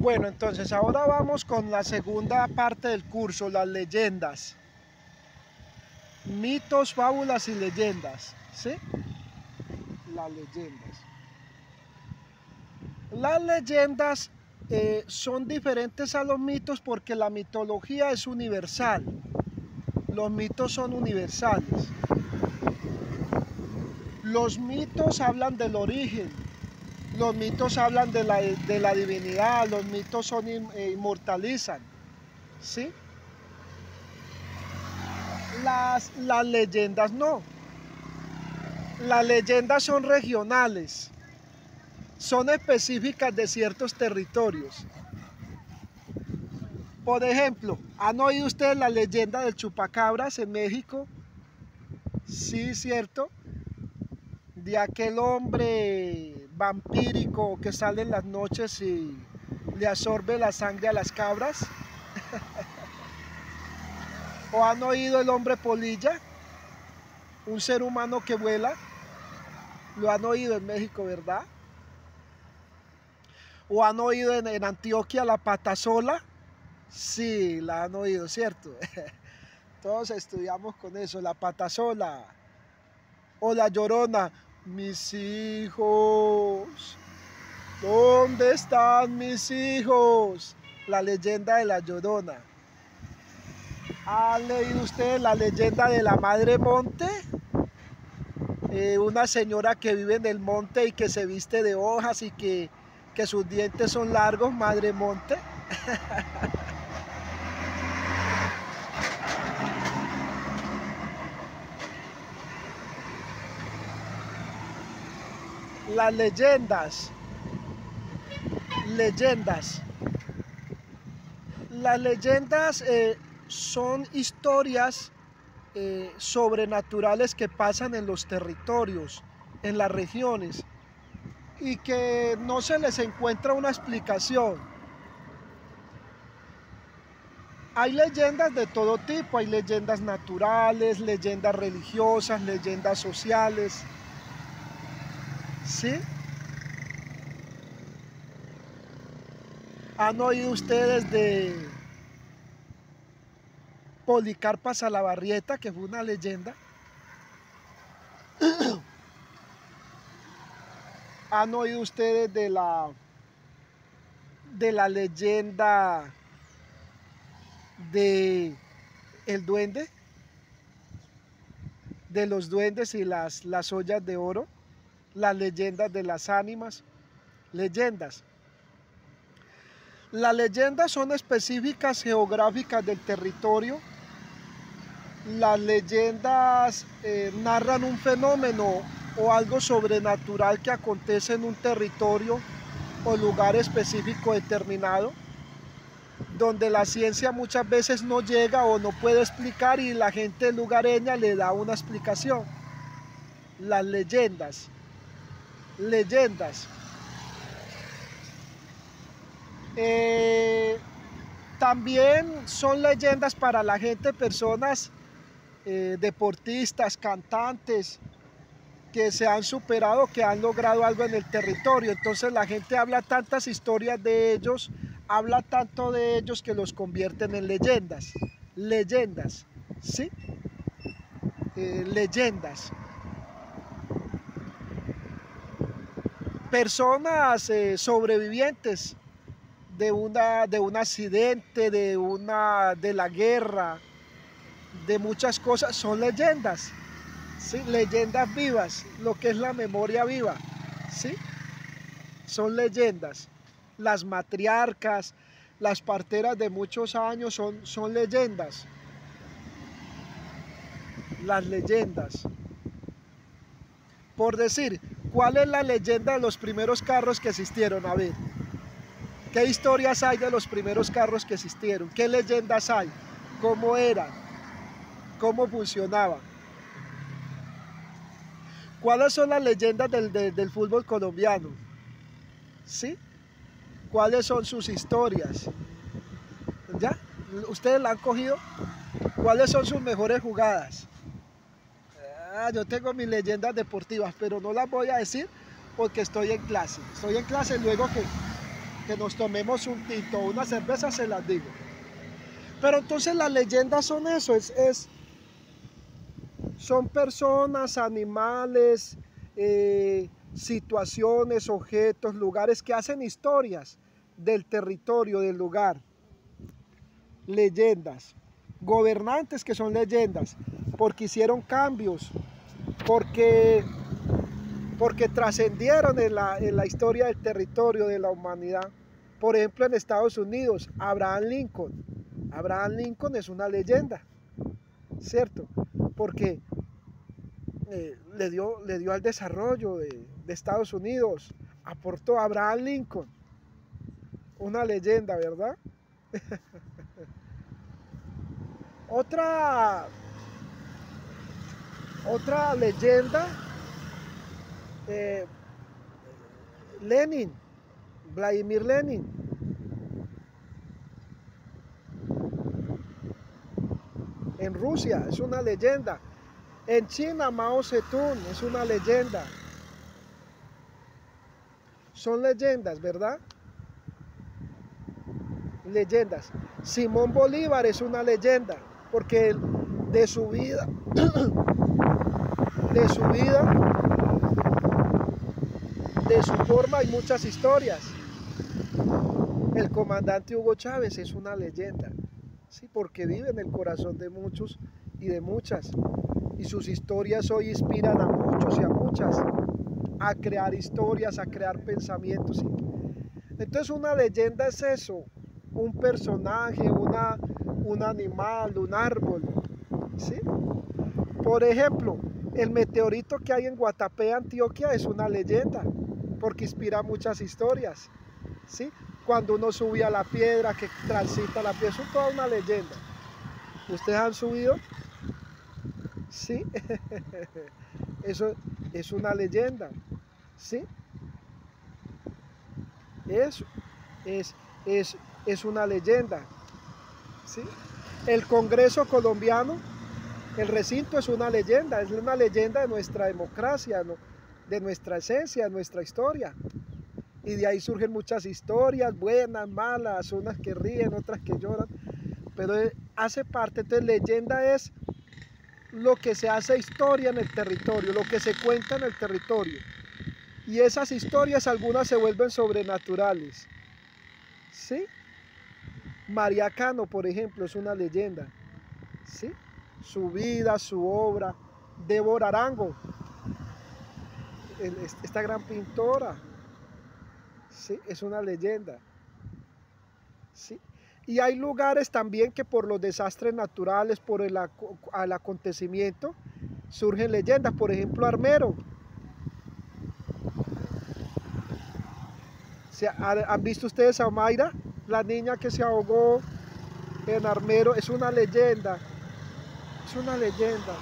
Bueno, entonces ahora vamos con la segunda parte del curso, las leyendas. Mitos, fábulas y leyendas, ¿sí? Las leyendas. Las leyendas son diferentes a los mitos porque la mitología es universal. Los mitos son universales. Los mitos hablan del origen, los mitos hablan de la divinidad, los mitos son inmortalizan, ¿sí? Las leyendas no. Las leyendas son regionales, son específicas de ciertos territorios. Por ejemplo, ¿han oído ustedes la leyenda del chupacabras en México? Sí, cierto. De aquel hombre vampírico que sale en las noches y le absorbe la sangre a las cabras. ¿O han oído el hombre polilla? Un ser humano que vuela. Lo han oído en México, ¿verdad? ¿O han oído en Antioquia la patasola? Sí, la han oído, ¿cierto? Todos estudiamos con eso, la patasola. O la llorona. Mis hijos, ¿dónde están mis hijos? La leyenda de la llorona. ¿Han leído ustedes la leyenda de la Madre Monte? Una señora que vive en el monte y que se viste de hojas y que sus dientes son largos, Madre Monte. Las leyendas. Las leyendas son historias sobrenaturales que pasan en los territorios, en las regiones, y que no se les encuentra una explicación. Hay leyendas de todo tipo, hay leyendas naturales, leyendas religiosas, leyendas sociales, ¿sí? ¿Han oído ustedes de Policarpa Salabarrieta, que fue una leyenda? ¿Han oído ustedes de la leyenda de el duende? De los duendes y las ollas de oro, las leyendas de las ánimas, leyendas. Las leyendas son específicas geográficas del territorio. Las leyendas narran un fenómeno o algo sobrenatural que acontece en un territorio o lugar específico determinado, donde la ciencia muchas veces no llega o no puede explicar y la gente lugareña le da una explicación. Las leyendas. También son leyendas para la gente, personas deportistas, cantantes, que se han superado, que han logrado algo en el territorio. Entonces la gente habla tantas historias de ellos, habla tanto de ellos que los convierten en leyendas. Leyendas, ¿sí? Leyendas. Personas sobrevivientes de un accidente, de la guerra, de muchas cosas, son leyendas, ¿sí? Leyendas vivas, lo que es la memoria viva, ¿sí? Son leyendas. Las matriarcas, las parteras de muchos años son leyendas. Las leyendas. Por decir, ¿cuál es la leyenda de los primeros carros que existieron? A ver, ¿qué historias hay de los primeros carros que existieron? ¿Qué leyendas hay? ¿Cómo eran? ¿Cómo funcionaban? ¿Cuáles son las leyendas del fútbol colombiano? ¿Sí? ¿Cuáles son sus historias? ¿Ya? ¿Ustedes la han cogido? ¿Cuáles son sus mejores jugadas? Yo tengo mis leyendas deportivas, pero no las voy a decir porque estoy en clase. Estoy en clase luego que... que nos tomemos un tinto o una cerveza, se las digo. Pero entonces las leyendas son eso, son personas, animales, situaciones, objetos, lugares que hacen historias del territorio, del lugar. Leyendas. Gobernantes que son leyendas, porque hicieron cambios, porque trascendieron en la historia del territorio de la humanidad. Por ejemplo, en Estados Unidos, Abraham Lincoln. Abraham Lincoln es una leyenda, ¿cierto? Porque le dio al desarrollo de Estados Unidos, aportó a Abraham Lincoln, una leyenda, ¿verdad? Otra leyenda, Lenin, Vladimir Lenin. En Rusia es una leyenda. En China, Mao Zedong es una leyenda. Son leyendas, ¿verdad? Leyendas. Simón Bolívar es una leyenda, porque de su vida, de su forma hay muchas historias. El comandante Hugo Chávez es una leyenda, ¿sí? Porque vive en el corazón de muchos y de muchas. Y sus historias hoy inspiran a muchos y a muchas a crear historias, a crear pensamientos. ¿Sí? Entonces una leyenda es eso, un personaje, un animal, un árbol. ¿Sí? Por ejemplo, el meteorito que hay en Guatapé, Antioquia, es una leyenda, porque inspira muchas historias. ¿Sí? Cuando uno sube a la piedra, que transita la piedra, eso es toda una leyenda. ¿Ustedes han subido? Sí, eso es una leyenda. ¿Sí? Eso es una leyenda. ¿Sí? El Congreso colombiano, el recinto, es una leyenda de nuestra democracia, ¿no? De nuestra esencia, de nuestra historia. Y de ahí surgen muchas historias, buenas, malas, unas que ríen, otras que lloran, pero hace parte. Entonces leyenda es lo que se hace historia en el territorio, lo que se cuenta en el territorio. Y esas historias, algunas se vuelven sobrenaturales. ¿Sí? María Cano, por ejemplo, es una leyenda. ¿Sí? Su vida, su obra. Débora Arango, esta gran pintora, ¿sí? Es una leyenda. ¿Sí? Y hay lugares también que por los desastres naturales, por el acontecimiento, surgen leyendas. Por ejemplo, Armero. ¿Han visto ustedes a Mayra? La niña que se ahogó en Armero. Es una leyenda. Es una leyenda.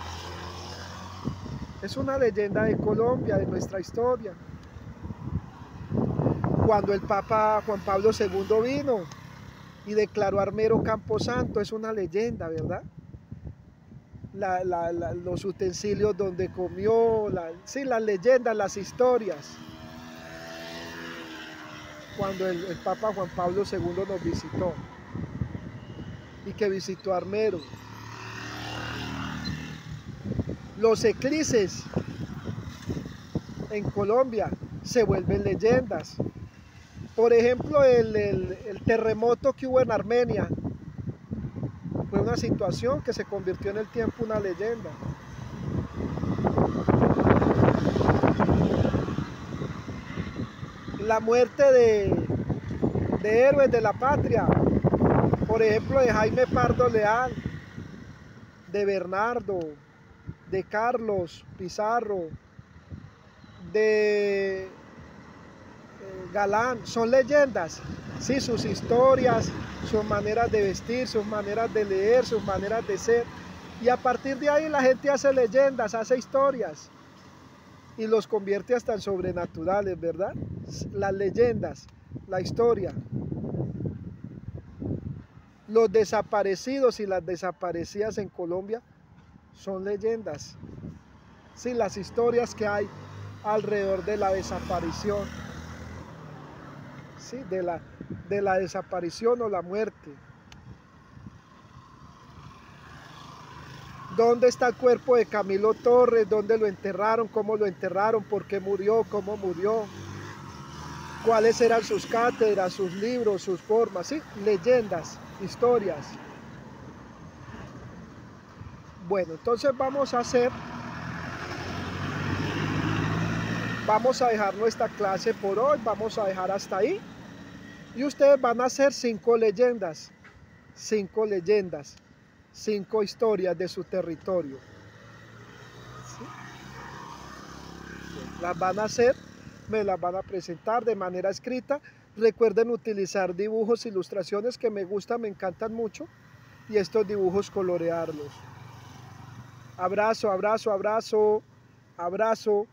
Es una leyenda de Colombia, de nuestra historia. Cuando el Papa Juan Pablo II vino y declaró Armero camposanto, es una leyenda, ¿verdad? Los utensilios donde comió, sí, las leyendas, las historias. Cuando el Papa Juan Pablo II nos visitó y que visitó Armero. Los eclipses en Colombia se vuelven leyendas. Por ejemplo, el terremoto que hubo en Armenia fue una situación que se convirtió en el tiempo una leyenda. La muerte de héroes de la patria, por ejemplo, de Jaime Pardo Leal, de Bernardo, de Carlos Pizarro, de Galán, son leyendas, sí, sus historias, sus maneras de vestir, sus maneras de leer, sus maneras de ser, y a partir de ahí la gente hace leyendas, hace historias, y los convierte hasta en sobrenaturales, ¿verdad? Las leyendas, la historia. Los desaparecidos y las desaparecidas en Colombia son leyendas, sí, las historias que hay alrededor de la desaparición. ¿sí? De la desaparición o la muerte. ¿Dónde está el cuerpo de Camilo Torres? ¿Dónde lo enterraron? ¿Cómo lo enterraron? ¿Por qué murió? ¿Cómo murió? ¿Cuáles eran sus cátedras, sus libros, sus formas? ¿Sí? Leyendas, historias. Bueno, entonces vamos a dejar nuestra clase por hoy, vamos a dejar hasta ahí. Y ustedes van a hacer 5 leyendas, 5 leyendas, 5 historias de su territorio. ¿Sí? Las van a hacer, me las van a presentar de manera escrita. Recuerden utilizar dibujos, ilustraciones que me gustan, me encantan mucho. Y estos dibujos colorearlos. Abrazo, abrazo, abrazo, abrazo.